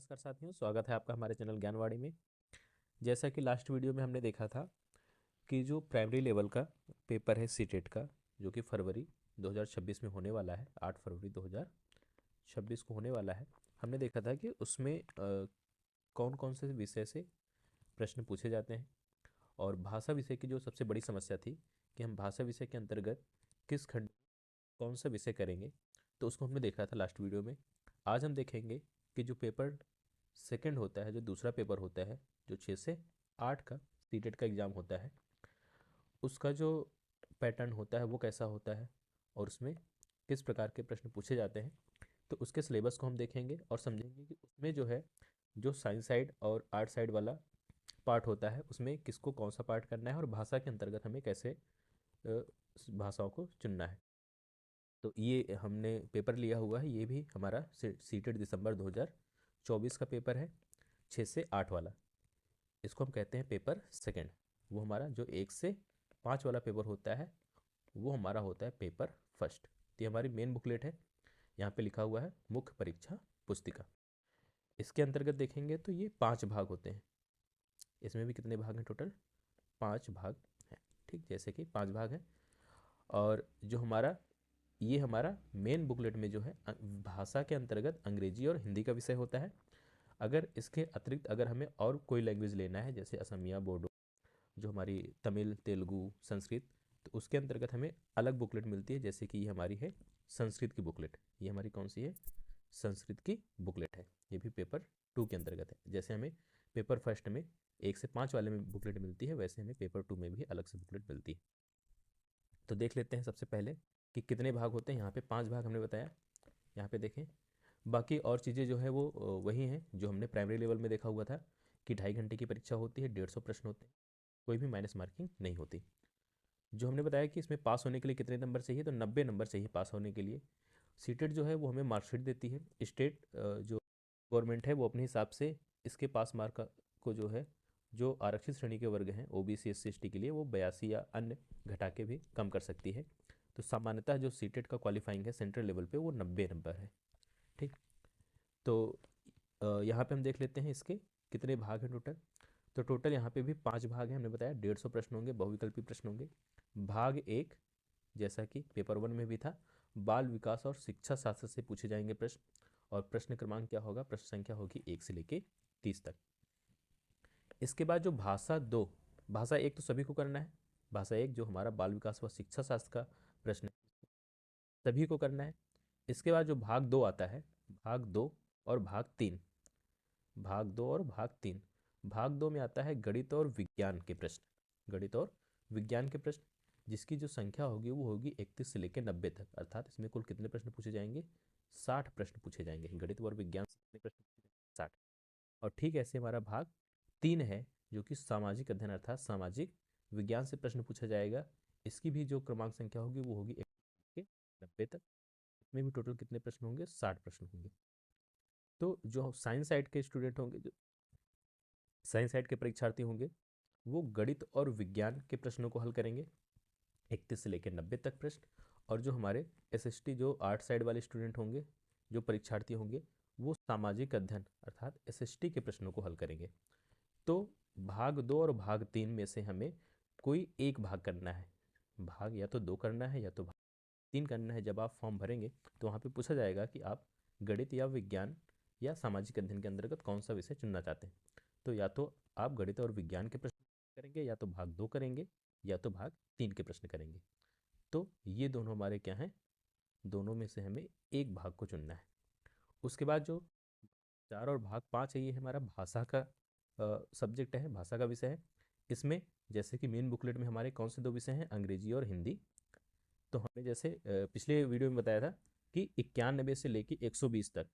नमस्कार साथियों, स्वागत है आपका हमारे चैनल ज्ञानवाणी में। जैसा कि लास्ट वीडियो में हमने देखा था कि जो प्राइमरी लेवल का पेपर है सीटेट का, जो कि फरवरी 2026 में होने वाला है, 8 फरवरी 2026 को होने वाला है। हमने देखा था कि उसमें कौन कौन से विषय से प्रश्न पूछे जाते हैं, और भाषा विषय की जो सबसे बड़ी समस्या थी कि हम भाषा विषय के अंतर्गत किस खंड कौन सा विषय करेंगे, तो उसको हमने देखा था लास्ट वीडियो में। आज हम देखेंगे कि जो पेपर सेकंड होता है, जो दूसरा पेपर होता है, जो 6 से 8 का सीटेट का एग्ज़ाम होता है, उसका जो पैटर्न होता है वो कैसा होता है और उसमें किस प्रकार के प्रश्न पूछे जाते हैं। तो उसके सिलेबस को हम देखेंगे और समझेंगे कि उसमें जो है, जो साइंस साइड और आर्ट साइड वाला पार्ट होता है, उसमें किसको कौन सा पार्ट करना है और भाषा के अंतर्गत हमें कैसे भाषाओं को चुनना है। तो ये हमने पेपर लिया हुआ है, ये भी हमारा सीटेट दिसंबर 2024 का पेपर है, 6 से 8 वाला। इसको हम कहते हैं पेपर सेकंड। वो हमारा जो 1 से 5 वाला पेपर होता है, वो हमारा होता है पेपर फर्स्ट। तो ये हमारी मेन बुकलेट है, यहाँ पे लिखा हुआ है मुख्य परीक्षा पुस्तिका। इसके अंतर्गत देखेंगे तो ये 5 भाग होते हैं। इसमें भी कितने भाग हैं? टोटल 5 भाग हैं। ठीक, जैसे कि 5 भाग हैं। और जो हमारा ये हमारा मेन बुकलेट में जो है भाषा के अंतर्गत अंग्रेजी और हिंदी का विषय होता है। अगर इसके अतिरिक्त अगर हमें और कोई लैंग्वेज लेना है, जैसे असमिया, बोडो, जो हमारी तमिल, तेलुगु, संस्कृत, तो उसके अंतर्गत हमें अलग बुकलेट मिलती है। जैसे कि ये हमारी है संस्कृत की बुकलेट। ये हमारी कौन सी है? संस्कृत की बुकलेट है। ये भी पेपर 2 के अंतर्गत है। जैसे हमें पेपर फर्स्ट में 1 से 5 वाले में बुकलेट मिलती है, वैसे हमें पेपर 2 में भी अलग से बुकलेट मिलती है। तो देख लेते हैं सबसे पहले कि कितने भाग होते हैं। यहाँ पे 5 भाग हमने बताया, यहाँ पे देखें। बाकी और चीज़ें जो है वो वही हैं जो हमने प्राइमरी लेवल में देखा हुआ था कि 2.5 घंटे की परीक्षा होती है, 150 प्रश्न होते हैं, कोई भी माइनस मार्किंग नहीं होती। जो हमने बताया कि इसमें पास होने के लिए कितने नंबर चाहिए, तो 90 नंबर चाहिए पास होने के लिए। सीटेट जो है वो हमें मार्कशीट देती है। स्टेट जो गवर्नमेंट है वो अपने हिसाब से इसके पास मार्क को जो है, जो आरक्षित श्रेणी के वर्ग हैं ओबीसी एससी एसटी के लिए, वो 82 या अन्य घटा के भी कम कर सकती है। तो सामान्यतः जो सीटेट का क्वालिफाइंग है सेंट्रल लेवल पे, वो 90 नंबर है। ठीक, तो यहाँ पे हम देख लेते हैं इसके कितने भाग हैं टोटल। तो टोटल यहाँ पे भी 5 भाग हैं। हमने बताया 150 प्रश्न होंगे, बहुविकल्पी प्रश्न होंगे। भाग 1, जैसा कि पेपर 1 में भी था, बाल विकास और शिक्षा शास्त्र से पूछे जाएंगे प्रश्न। और प्रश्न क्रमांक क्या होगा? प्रश्न संख्या होगी 1 से लेके 30 तक। इसके बाद जो भाषा 2, भाषा 1 तो सभी को करना है। भाषा 1 जो हमारा बाल विकास व शिक्षा शास्त्र का प्रश्न है, सभी को करना है। इसके बाद जो भाग 2 आता है, भाग 2 और भाग 3, भाग 2 और भाग 3। भाग 2 में आता है गणित और विज्ञान के प्रश्न, गणित और विज्ञान के प्रश्न, जिसकी जो संख्या होगी वो होगी 31 से लेकर 90 तक। अर्थात इसमें कुल कितने प्रश्न पूछे जाएंगे? 60 प्रश्न पूछे जाएंगे। गणित और विज्ञान से कितने प्रश्न पूछे जाएंगे? 60। और ठीक ऐसे हमारा भाग 3 है, जो कि सामाजिक अध्ययन अर्थात सामाजिक विज्ञान से प्रश्न पूछा जाएगा। इसकी भी जो क्रमांक संख्या होगी वो होगी 31 से 90 तक। इसमें भी टोटल कितने प्रश्न होंगे? 60 प्रश्न होंगे। तो जो साइंस साइड के स्टूडेंट होंगे, जो साइंस साइड के परीक्षार्थी होंगे, वो गणित और विज्ञान के प्रश्नों को हल करेंगे, 31 से लेकर 90 तक प्रश्न। और जो हमारे एसएसटी जो आर्ट साइड वाले स्टूडेंट होंगे, जो परीक्षार्थी होंगे, वो सामाजिक अध्ययन अर्थात एसएसटी के प्रश्नों को हल करेंगे। तो भाग 2 और भाग 3 में से हमें कोई एक भाग करना है। भाग या तो 2 करना है या तो भाग 3 करना है। जब आप फॉर्म भरेंगे तो वहाँ पे पूछा जाएगा कि आप गणित या विज्ञान या सामाजिक अध्ययन के अंतर्गत कौन सा विषय चुनना चाहते हैं। तो या तो आप गणित और विज्ञान के प्रश्न करेंगे, या तो भाग 2 करेंगे, या तो भाग 3 के प्रश्न करेंगे। तो ये दोनों हमारे क्या हैं? दोनों में से हमें एक भाग को चुनना है। उसके बाद जो 4 और भाग 5 है, ये हमारा भाषा का सब्जेक्ट है, भाषा का विषय है। इसमें जैसे कि मेन बुकलेट में हमारे कौन से 2 विषय हैं? अंग्रेजी और हिंदी। तो हमने जैसे पिछले वीडियो में बताया था कि 91 से लेके 120 तक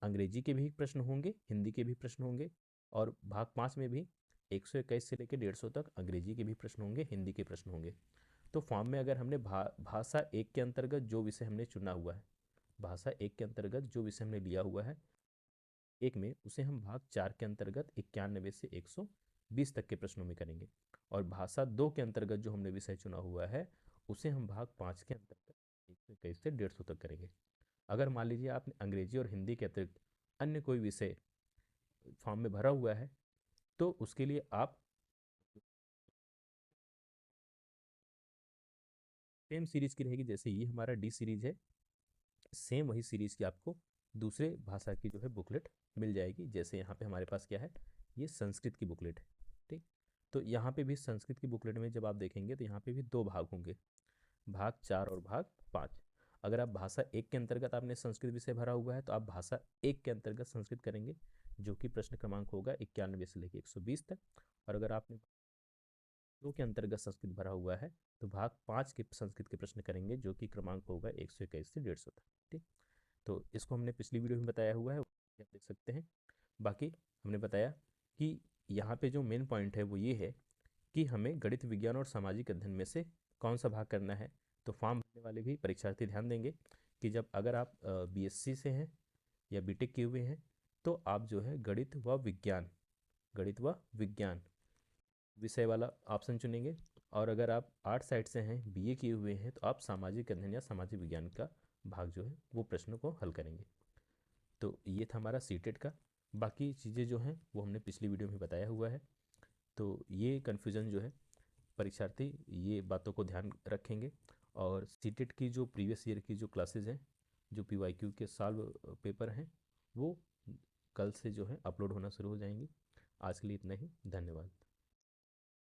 अंग्रेजी के भी प्रश्न होंगे, हिंदी के भी प्रश्न होंगे। और भाग 5 में भी 121 से लेकर 150 तक अंग्रेजी के भी प्रश्न होंगे, हिंदी के प्रश्न होंगे। तो फॉर्म में अगर हमने भाषा 1 के अंतर्गत जो विषय हमने चुना हुआ है, भाषा 1 के अंतर्गत जो विषय हमने लिया हुआ है एक में, उसे हम भाग 4 के अंतर्गत 91 से 120 तक के प्रश्नों में करेंगे। और भाषा 2 के अंतर्गत जो हमने विषय चुना हुआ है, उसे हम भाग 5 के अंतर्गत 121 से 150 तक करेंगे। अगर मान लीजिए आपने अंग्रेजी और हिंदी के अतिरिक्त अन्य कोई विषय फॉर्म में भरा हुआ है, तो उसके लिए आप सेम सीरीज़ की रहेगी। जैसे ये हमारा डी सीरीज़ है, सेम वही सीरीज़ की आपको दूसरे भाषा की जो है बुकलेट मिल जाएगी। जैसे यहाँ पे हमारे पास क्या है, ये संस्कृत की बुकलेट है। ठीक, तो यहाँ पे भी संस्कृत की बुकलेट में जब आप देखेंगे तो यहाँ पे भी दो भाग होंगे, भाग 4 और भाग 5। अगर आप भाषा 1 के अंतर्गत आपने संस्कृत विषय भरा हुआ है तो आप भाषा 1 के अंतर्गत संस्कृत करेंगे, जो कि प्रश्न क्रमांक होगा 91 से लेकर 120 तक। और अगर आपने 2 के अंतर्गत संस्कृत भरा हुआ है तो भाग 5 के संस्कृत के प्रश्न करेंगे, जो कि क्रमांक होगा 121 से 150 तक। ठीक, तो इसको हमने पिछली वीडियो में बताया हुआ है, आप देख सकते हैं। बाकी हमने बताया कि यहाँ पे जो मेन पॉइंट है वो ये है कि हमें गणित, विज्ञान और सामाजिक अध्ययन में से कौन सा भाग करना है। तो फॉर्म भरने वाले भी परीक्षार्थी ध्यान देंगे कि जब अगर आप बीएससी से हैं या बीटेक किए हुए हैं तो आप जो है गणित व विज्ञान विषय वाला ऑप्शन चुनेंगे। और अगर आप आर्ट साइड से हैं, बीए किए हुए हैं, तो आप सामाजिक अध्ययन या सामाजिक विज्ञान का भाग जो है वो प्रश्नों को हल करेंगे। तो ये था हमारा सीटेट का। बाकी चीज़ें जो हैं वो हमने पिछली वीडियो में बताया हुआ है। तो ये कन्फ्यूज़न जो है, परीक्षार्थी ये बातों को ध्यान रखेंगे। और सीटेट की जो प्रीवियस ईयर की जो क्लासेस हैं, जो पीवाईक्यू के सॉल्व पेपर हैं, वो कल से जो है अपलोड होना शुरू हो जाएंगी। आज के लिए इतना ही, धन्यवाद।